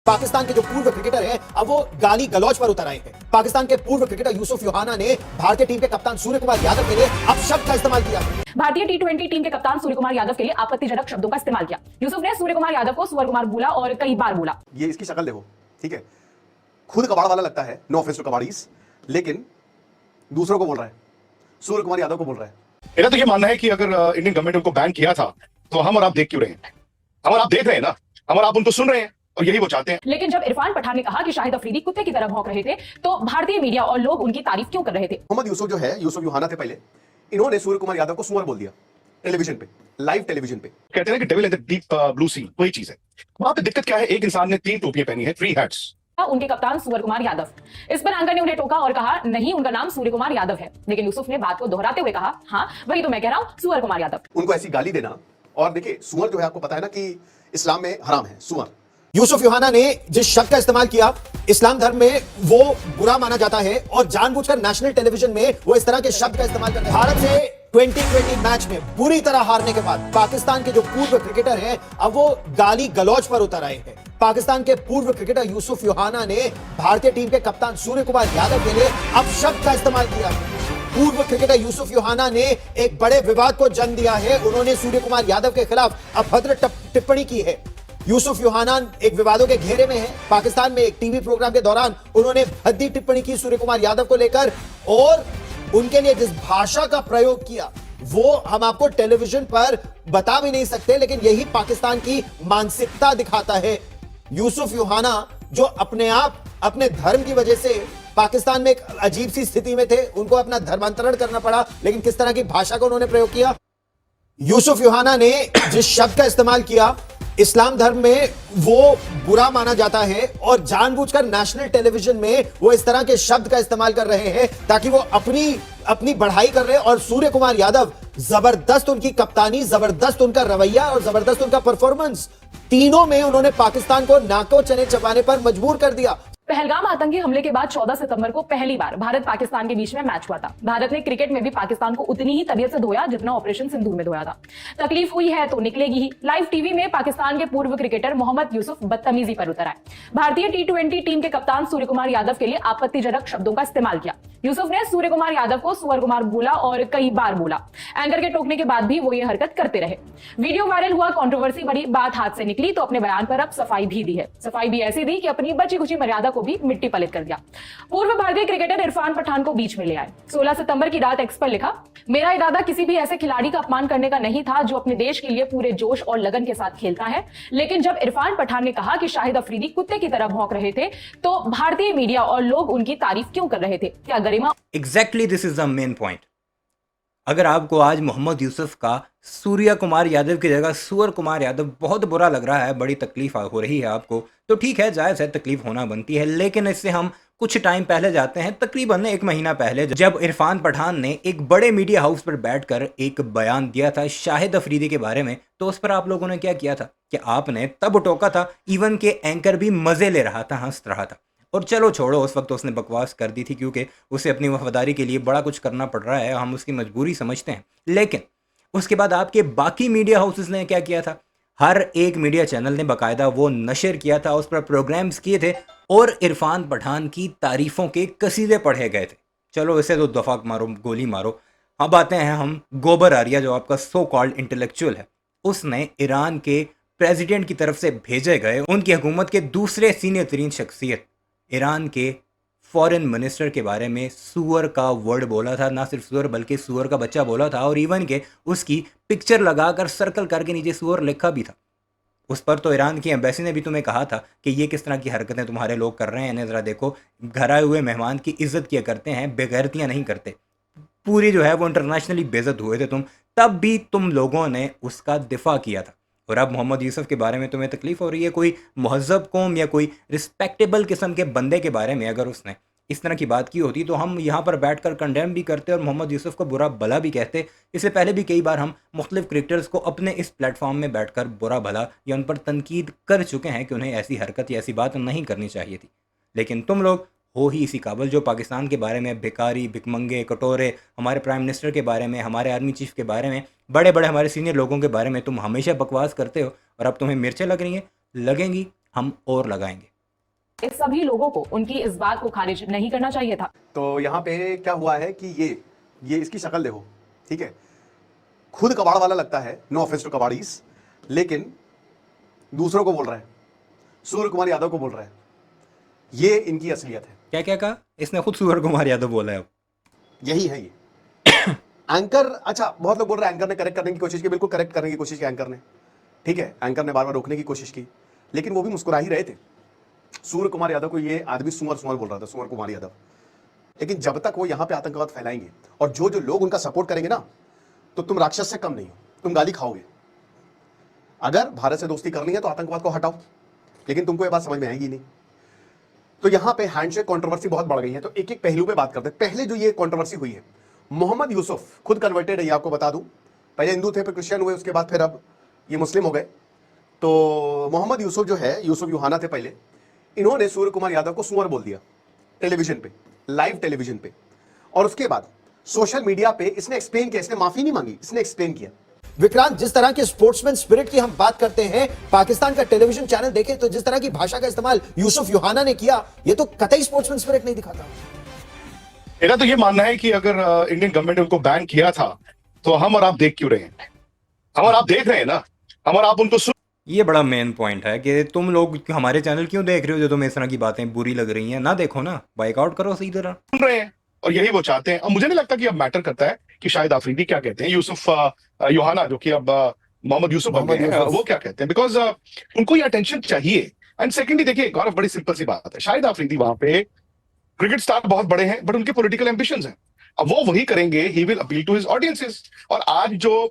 पाकिस्तान के जो पूर्व क्रिकेटर हैं अब वो गाली गलौज पर उतर आए हैं। पाकिस्तान के पूर्व क्रिकेटर यूसुफ योहाना ने भारतीय टीम के कप्तान सूर्य कुमार यादव के लिए अपशब्द का इस्तेमाल किया। भारतीय टी20 टीम के कप्तान सूर्य कुमार यादव के लिए आपत्तिजनक शब्दों का इस्तेमाल किया। यूसुफ ने सूर्य कुमार यादव को सुअर कुमार बोला और कई बार बोला। ये इसकी शक्ल देखो, ठीक है, खुद कबाड़ वाला लगता है, नो ऑफेंस टू कबाड़ीज, लेकिन दूसरों को बोल रहा है, सूर्य कुमार यादव को बोल रहा है। मेरा तो ये मानना है कि अगर इंडियन गवर्नमेंट उनको बैन किया था तो हम और आप देख क्यों रहे हैं? हम और आप देख रहे हैं ना, हम और आप उनको सुन रहे हैं और यही वो चाहते हैं। लेकिन जब इरफान पठान ने कहा कि शाहिद अफरीदी कुत्ते की तरह भौंक रहे थे तो भारतीय मीडिया और लोग उनकी तारीफ क्यों कर रहे थे? मोहम्मद यूसुफ जो है, यूसुफ योहाना थे पहले, इन्होंने सूर्य कुमार यादव को सुअर बोल दिया टेलीविजन पे, लाइव टेलीविजन पे। कहते हैं कि devil in the deep blue sea, वही चीज है। वहां पे दिक्कत क्या है? एक इंसान ने 3 टोपियां पहनी है, 3 हैट्स। उनके कप्तान सूर्य कुमार यादव। इस पर एंकर ने उन्हें टोका और कहा नहीं, उनका नाम सूर्य कुमार यादव है। लेकिन यूसुफ ने बात को दोहराते हुए कहा हाँ वही तो मैं कह रहा हूं, सूर्य कुमार यादव। उनको ऐसी गाली देना, और देखिए सुअर जो है आपको पता है ना कि इस्लाम में हराम है सुअर। यूसुफ योहाना ने जिस शब्द का इस्तेमाल किया, इस्लाम धर्म में वो बुरा माना जाता है और जानबूझकर नेशनल टेलीविजन में वो इस तरह के शब्द का इस्तेमाल करते हैं। भारत से 2020 मैच में बुरी तरह हारने के बाद पाकिस्तान के जो पूर्व क्रिकेटर हैं अब वो गाली गलौज पर उतर आए हैं। पाकिस्तान के पूर्व क्रिकेटर यूसुफ योहाना ने भारतीय टीम के कप्तान सूर्य कुमार यादव के लिए अपशब्द का इस्तेमाल किया। पूर्व क्रिकेटर यूसुफ योहाना ने एक बड़े विवाद को जन्म दिया है। उन्होंने सूर्य कुमार यादव के खिलाफ अभद्र टिप्पणी की है। यूसुफ योहाना एक विवादों के घेरे में है। पाकिस्तान में एक टीवी प्रोग्राम के दौरान उन्होंने भद्दी टिप्पणी की सूर्य कुमार यादव को लेकर, और उनके लिए जिस भाषा का प्रयोग किया वो हम आपको टेलीविजन पर बता भी नहीं सकते, लेकिन यही पाकिस्तान की मानसिकता दिखाता है। यूसुफ योहाना जो अपने आप अपने धर्म की वजह से पाकिस्तान में एक अजीब सी स्थिति में थे, उनको अपना धर्मांतरण करना पड़ा, लेकिन किस तरह की भाषा का उन्होंने प्रयोग किया। यूसुफ योहाना ने जिस शब्द का इस्तेमाल किया, इस्लाम धर्म में वो बुरा माना जाता है और जानबूझकर नेशनल टेलीविजन में वो इस तरह के शब्द का इस्तेमाल कर रहे हैं ताकि वो अपनी बढ़ाई कर रहे हैं। और सूर्य कुमार यादव, जबरदस्त उनकी कप्तानी, जबरदस्त उनका रवैया और जबरदस्त उनका परफॉर्मेंस, तीनों में उन्होंने पाकिस्तान को नाको चने चबाने पर मजबूर कर दिया। पहलगाम आतंकी हमले के बाद 14 सितंबर को पहली बार भारत पाकिस्तान के बीच में मैच हुआ था। भारत ने क्रिकेट में भी पाकिस्तान को उतनी ही तबीयत से धोया जितना ऑपरेशन सिंदूर में धोया था। तकलीफ हुई है तो निकलेगी ही। लाइव टीवी में पाकिस्तान के पूर्व क्रिकेटर मोहम्मद यूसुफ बदतमीजी पर उतर आए। भारतीय टी20 टीम के कप्तान सूर्य कुमार यादव के लिए आपत्तिजनक शब्दों का इस्तेमाल किया। यूसुफ ने सूर्य कुमार यादव को सुअर कुमार बोला और कई बार बोला। एंकर के टोकने के बाद भी वो ये हरकत करते रहे। वीडियो वायरल हुआ, कंट्रोवर्सी बढ़ी, बात हाथ से निकली तो अपने बयान पर अब सफाई भी दी है। सफाई भी ऐसी दी कि अपनी बची खुची मर्यादा को भी मिट्टी पलित कर दिया। पूर्व भारतीय क्रिकेटर इरफान पठान को बीच में ले आए। 16 सितंबर की रात एक्स पर लिखा, मेरा इरादा किसी भी ऐसे खिलाड़ी का अपमान करने का नहीं था जो अपने देश के लिए पूरे जोश और लगन के साथ खेलता है। लेकिन जब इरफान पठान ने कहा कि शाहिद अफरीदी कुत्ते की तरह भौंक रहे थे तो भारतीय मीडिया और लोग उनकी तारीफ क्यों कर रहे थे? क्या Garima? Exactly this is the main point. अगर आपको आज मोहम्मद यूसुफ का सूर्य कुमार यादव की जगह सूअर कुमार यादव बहुत बुरा लग रहा है, बड़ी तकलीफ हो रही है आपको, तो ठीक है, जायज़ है, तकलीफ होना बनती है। लेकिन इससे हम कुछ टाइम पहले जाते हैं, तकरीबन 1 महीना पहले, जब इरफान पठान ने एक बड़े मीडिया हाउस पर बैठकर एक बयान दिया था शाहिद अफरीदी के बारे में, तो उस पर आप लोगों ने क्या किया था कि आपने तब टोका था, इवन के एंकर भी मज़े ले रहा था, हंस रहा था। और चलो छोड़ो, उस वक्त उसने बकवास कर दी थी क्योंकि उसे अपनी वफादारी के लिए बड़ा कुछ करना पड़ रहा है, हम उसकी मजबूरी समझते हैं। लेकिन उसके बाद आपके बाकी मीडिया हाउसेस ने क्या किया था? हर एक मीडिया चैनल ने बाकायदा वो नशर किया था, उस पर प्रोग्राम्स किए थे और इरफान पठान की तारीफ़ों के कसीदे पढ़े गए थे। चलो इसे तो दफा मारो, गोली मारो। अब आते हैं हम गोबर आरिया, जो आपका सो कॉल्ड इंटेलेक्चुअल है। उसने ईरान के प्रेसिडेंट की तरफ से भेजे गए उनकी हुकूमत के दूसरे सीनियर तरीन शख्सियत, ईरान के फॉरेन मिनिस्टर के बारे में सूअर का वर्ड बोला था। ना सिर्फ सूअर बल्कि सूअर का बच्चा बोला था, और इवन के उसकी पिक्चर लगाकर सर्कल करके नीचे सूअर लिखा भी था। उस पर तो ईरान की एम्बेसी ने भी तुम्हें कहा था कि ये किस तरह की हरकतें तुम्हारे लोग कर रहे हैं, इन्हें ज़रा देखो, घर आए हुए मेहमान की इज्जत किया करते हैं, बेगैरतियाँ नहीं करते। पूरी जो है वो इंटरनेशनली बेइज्जत हुए थे तुम, तब भी तुम लोगों ने उसका दिफा किया था। और अब मोहम्मद यूसुफ के बारे में तुम्हें तकलीफ़ हो रही है। कोई महज़ब कौम या कोई रिस्पेक्टेबल किस्म के बंदे के बारे में अगर उसने इस तरह की बात की होती तो हम यहाँ पर बैठकर कंडेम भी करते और मोहम्मद यूसुफ को बुरा भला भी कहते। इससे पहले भी कई बार हम मुख्तलिफ क्रिकेटर्स को अपने इस प्लेटफॉर्म में बैठकर बुरा भला या उन पर तनकीद कर चुके हैं कि उन्हें ऐसी हरकत या ऐसी बात नहीं करनी चाहिए थी। लेकिन तुम लोग हो ही इसी काबिल जो पाकिस्तान के बारे में भिखारी, भिकमंगे, कटोरे, हमारे प्राइम मिनिस्टर के बारे में, हमारे आर्मी चीफ के बारे में, बड़े बड़े हमारे सीनियर लोगों के बारे में तुम हमेशा बकवास करते हो। और अब तुम्हें मिर्चें लग रही हैं, लगेंगी, हम और लगाएंगे। इस सभी लोगों को उनकी इस बात को खारिज नहीं करना चाहिए था। तो यहां पे क्या हुआ है कि ये इसकी शक्ल देखो, ठीक है, खुद कबाड़ वाला लगता है, नो ऑफेंस टू कबाड़ीज, लेकिन दूसरों को बोल रहा है, सूर्य कुमार यादव को बोल रहा है। ये इनकी असलियत है। क्या क्या कहा इसने? खुद सूर्य कुमार यादव बोला है अब। यही है ये एंकर। अच्छा, बहुत लोग बोल रहे हैं एंकर ने करेक्ट करने की कोशिश की। बिल्कुल करेक्ट करने की कोशिश की एंकर ने, ठीक है, एंकर ने बार बार रोकने की कोशिश की, लेकिन वो भी मुस्कुरा ही रहे थे। सूर्य कुमार यादव को ये आदमी सुअर सुअर बोल रहा था, सूर्य कुमार यादव। लेकिन जब तक वो यहां पे आतंकवाद फैलाएंगे और जो जो लोग उनका सपोर्ट करेंगे ना, तो तुम राक्षस से कम नहीं हो, तुम गाली खाओगे। अगर भारत से दोस्ती करनी है तो आतंकवाद को हटाओ, लेकिन तुमको ये बात समझ में आएगी नहीं। तो यहां पे हैंडशेक कंट्रोवर्सी बहुत बढ़ गई है। तो एक एक पहलू पे बात करते हैं। पहले जो ये कंट्रोवर्सी हुई है, मोहम्मद यूसुफ खुद कन्वर्टेड है, ये आपको बता दूं। पहले हिंदू थे, फिर क्रिश्चियन हुए, उसके बाद फिर अब ये मुस्लिम हो गए। तो मोहम्मद यूसुफ जो है, यूसुफ यूहाना थे पहले, इन्होंने सूर्य कुमार यादव को सुअर बोल दिया टेलीविजन पे, लाइव टेलीविजन पे। और उसके बाद सोशल मीडिया पे इसने एक्सप्लेन किया, इसने माफी नहीं मांगी, इसने एक्सप्लेन किया। विक्रांत, जिस तरह के स्पोर्ट्समैन स्पिरिट की हम बात करते हैं, पाकिस्तान का टेलीविजन चैनल देखें तो जिस तरह की भाषा का इस्तेमाल यूसुफ यूहाना ने किया, ये तो कतई स्पोर्ट्समैन स्पिरिट नहीं दिखाता। मेरा तो ये मानना है कि अगर इंडियन गवर्नमेंट ने उनको बैन किया था तो हम और आप देख क्यों रहे हैं? हम और आप देख रहे हैं ना, हम और आप उनको सुन ये बड़ा मेन पॉइंट है कि तुम लोग हमारे चैनल क्यों देख रहे हो? जो तुम्हें इस तरह की बातें बुरी लग रही हैं, ना देखो ना, बाइकआउट करो सही तरह। रहे हैं, और यही वो चाहते हैं। अब मुझे नहीं लगता कि अब मैटर करता है कि शाहिद आफरीदी क्या कहते हैं, यूसुफ यूहाना जो कि अब मोहम्मद यूसुफ बन गए हैं, वो क्या कहते हैं, बिकॉज उनको ये अटेंशन चाहिए। एंड सेकेंडली देखिए गौरव, बड़ी सिंपल सी बात है, शाहिद आफरीदी वहां पे क्रिकेट स्टार बहुत बड़े हैं, बट उनके पॉलिटिकल एम्बिशंस हैं। अब वो वही करेंगे, he will appeal to his audiences. और आज जो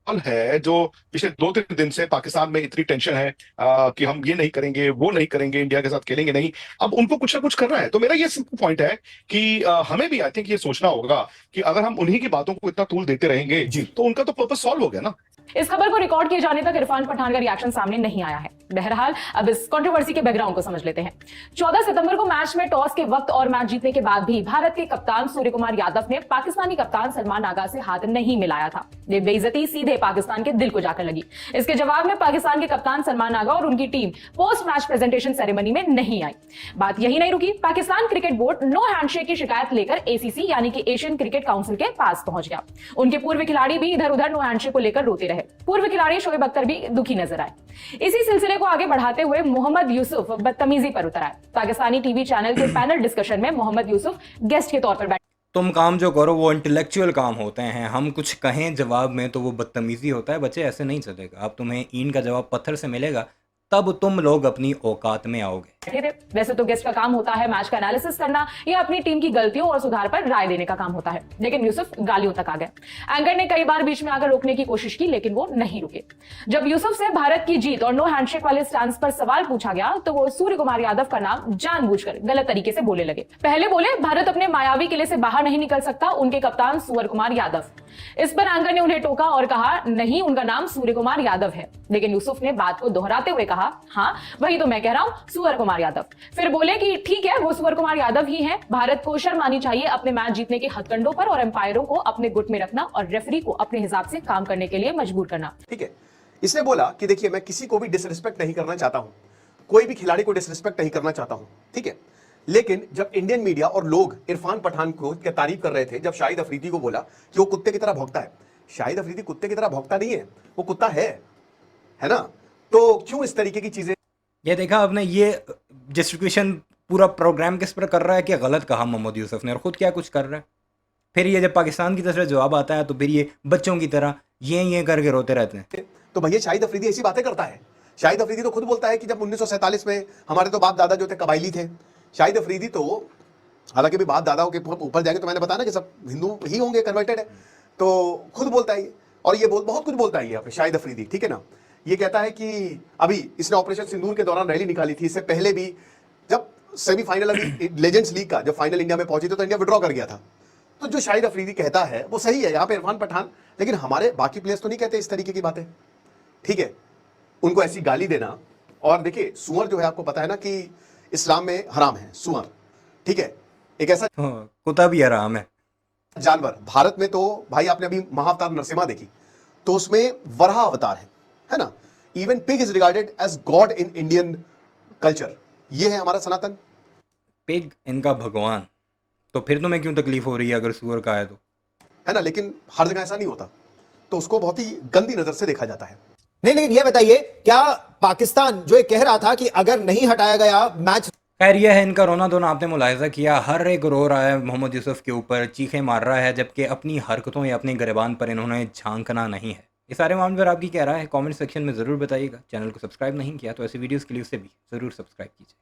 है, जो पिछले 2-3 दिन से पाकिस्तान में इतनी टेंशन है कि हम ये नहीं करेंगे, वो नहीं करेंगे, इंडिया के साथ खेलेंगे नहीं, अब उनको कुछ ना कुछ करना है। तो मेरा ये सिंपल पॉइंट है कि हमें भी आई थिंक ये सोचना होगा कि अगर हम उन्हीं की बातों को इतना तूल देते रहेंगे तो उनका तो पर्पस सॉल्व हो गया ना। इस खबर को रिकॉर्ड किए जाने तक इरफान पठान का रिएक्शन सामने नहीं आया है। बहरहाल अब इस कंट्रोवर्सी के बैकग्राउंड को समझ लेते हैं। 14 सितंबर को मैच में टॉस के वक्त और मैच जीतने के बाद भी भारत के कप्तान सूर्य कुमार यादव ने पाकिस्तानी कप्तान सलमान आगा से हाथ नहीं मिलाया था। ये बेइज्जती सीधे पाकिस्तान के दिल को जाकर लगी। इसके जवाब में पाकिस्तान के कप्तान सलमान आगा और उनकी team post match presentation ceremony में नहीं आई। बात यही नहीं रुकी, Pakistan cricket board no handshake की शिकायत लेकर एसीसी यानी कि एशियन क्रिकेट काउंसिल के पास पहुंच गया। उनके पूर्व खिलाड़ी भी इधर उधर नो हैंडशेक को लेकर रोते रहे। पूर्व खिलाड़ी शोएब अख्तर भी दुखी नजर आए। इसी सिलसिले को आगे बढ़ाते हुए मोहम्मद यूसुफ बदतमीजी पर उतर आए। पाकिस्तानी टीवी चैनल के पैनल डिस्कशन में मोहम्मद यूसुफ गेस्ट के तौर पर बैठे। तुम काम जो करो वो इंटेलेक्चुअल काम होते हैं, हम कुछ कहें जवाब में तो वो बदतमीजी होता है। बच्चे ऐसे नहीं चलेगा। अब तुम्हें ईंट का जवाब पत्थर से मिलेगा तब तुम लोग अपनी औकात में आओगे। वैसे तो गेस्ट का काम होता है मैच का एनालिसिस करना या अपनी टीम की गलतियों और सुधार पर राय देने का काम होता है, लेकिन यूसुफ गालियों तक आ गए। एंकर ने कई बार बीच में आकर रोकने की कोशिश की, लेकिन वो नहीं रुके। जब यूसुफ से भारत की जीत और नो हैंडशेक वाले स्टांस पर सवाल पूछा गया तो वो सूर्य कुमार यादव का नाम जानबूझकर गलत तरीके से बोलने लगे। पहले बोले भारत अपने मायावी किले से बाहर नहीं निकल सकता, उनके कप्तान सूर्य कुमार यादव। इस पर एंकर ने उन्हें टोका और कहा नहीं, उनका नाम सूर्य कुमार यादव है। लेकिन यूसुफ ने बात को दोहराते हुए कहा हाँ वही तो मैं कह रहा हूं, सूर्य कुमार यादव। फिर बोले कि ठीक है वो सूर्य कुमार यादव ही हैं। भारत को शर्म आनी चाहिए अपने मैच जीतने के हथकंडों पर और एम्पायरों को अपने गुट में रखना और रेफरी को अपने हिसाब से काम करने के लिए मजबूर करना। ठीक है, इसने बोला कि देखिए मैं किसी को भी डिसरिस्पेक्ट नहीं करना चाहता हूं, कोई भी खिलाड़ी को डिसरिस्पेक्ट नहीं करना चाहता हूं, ठीक है। लेकिन जब इंडियन मीडिया और लोग इरफान पठान को तारीफ कर रहे थे, जब शाहिद अफरीदी को बोला कि वो कुत्ते की तरह भौंकता है, शाहिद अफरीदी कुत्ते की तरह भौंकता नहीं है, वो कुत्ता है ना। तो क्यों इस तरीके की चीजें। ये देखा आपने, ये जस्टिफिकेशन पूरा प्रोग्राम किस पर कर रहा है कि गलत कहा मोहम्मद यूसुफ ने और खुद क्या कुछ कर रहा है। फिर ये जब पाकिस्तान की तरफ से जवाब आता है तो फिर ये बच्चों की तरह ये करके रोते रहते हैं। तो भैया शाहिद अफरीदी ऐसी बातें करता है। शाहिद अफरीदी तो खुद बोलता है कि जब 1947 में हमारे तो बाप दादा जो थे कबायली थे। शाहिद अफरीदी तो हालांकि भी बाप दादाओं के ऊपर जाएंगे तो मैंने बताया ना कि सब हिंदू ही होंगे, कन्वर्टेड है, तो खुद बोलता है ये। और ये बहुत कुछ बोलता है ये शाहिद अफरीदी, ठीक है ना। ये कहता है कि अभी इसने ऑपरेशन सिंदूर के दौरान रैली निकाली थी, इससे पहले भी जब सेमीफाइनल अभी लेजेंड्स लीग का जब फाइनल इंडिया में पहुंची तो इंडिया विड्रॉ कर गया था। तो जो शाहिद अफरीदी कहता है वो सही है यहाँ पे इरफान पठान, लेकिन हमारे बाकी प्लेयर्स तो नहीं कहते इस तरीके की बातें, ठीक है। उनको ऐसी गाली देना, और देखिए सुअर जो है आपको पता है ना कि इस्लाम में हराम है सुअर, ठीक है। एक ऐसा कुत्ता भी हराम है जानवर। भारत में तो भाई आपने अभी महाअवतार नरसिम्हा देखी तो उसमें वराह अवतार है ना। Even pig is regarded as god in Indian culture, ये है हमारा सनातन। पिग इनका भगवान, तो फिर तुम्हें क्यों तकलीफ हो रही है अगर सुअर का है तो? है ना, लेकिन हर जगह ऐसा नहीं होता, तो उसको बहुत ही गंदी नजर से देखा जाता है। नहीं, लेकिन ये बताइए, क्या पाकिस्तान जो ये कह रहा था कि अगर नहीं हटाया गया मैच, खैर यह है इनका रोना धोना। आपने मुलाहिजा किया, हर एक रो रहा है मोहम्मद यूसुफ के ऊपर, चीखें मार रहा है, जबकि अपनी हरकतों या अपने गिरबान पर इन्होंने झांकना नहीं है। इस सारे मामले पर आपकी क्या राय है, कमेंट सेक्शन में ज़रूर बताइएगा। चैनल को सब्सक्राइब नहीं किया तो ऐसी वीडियोस के लिए उसे भी ज़रूर सब्सक्राइब कीजिए।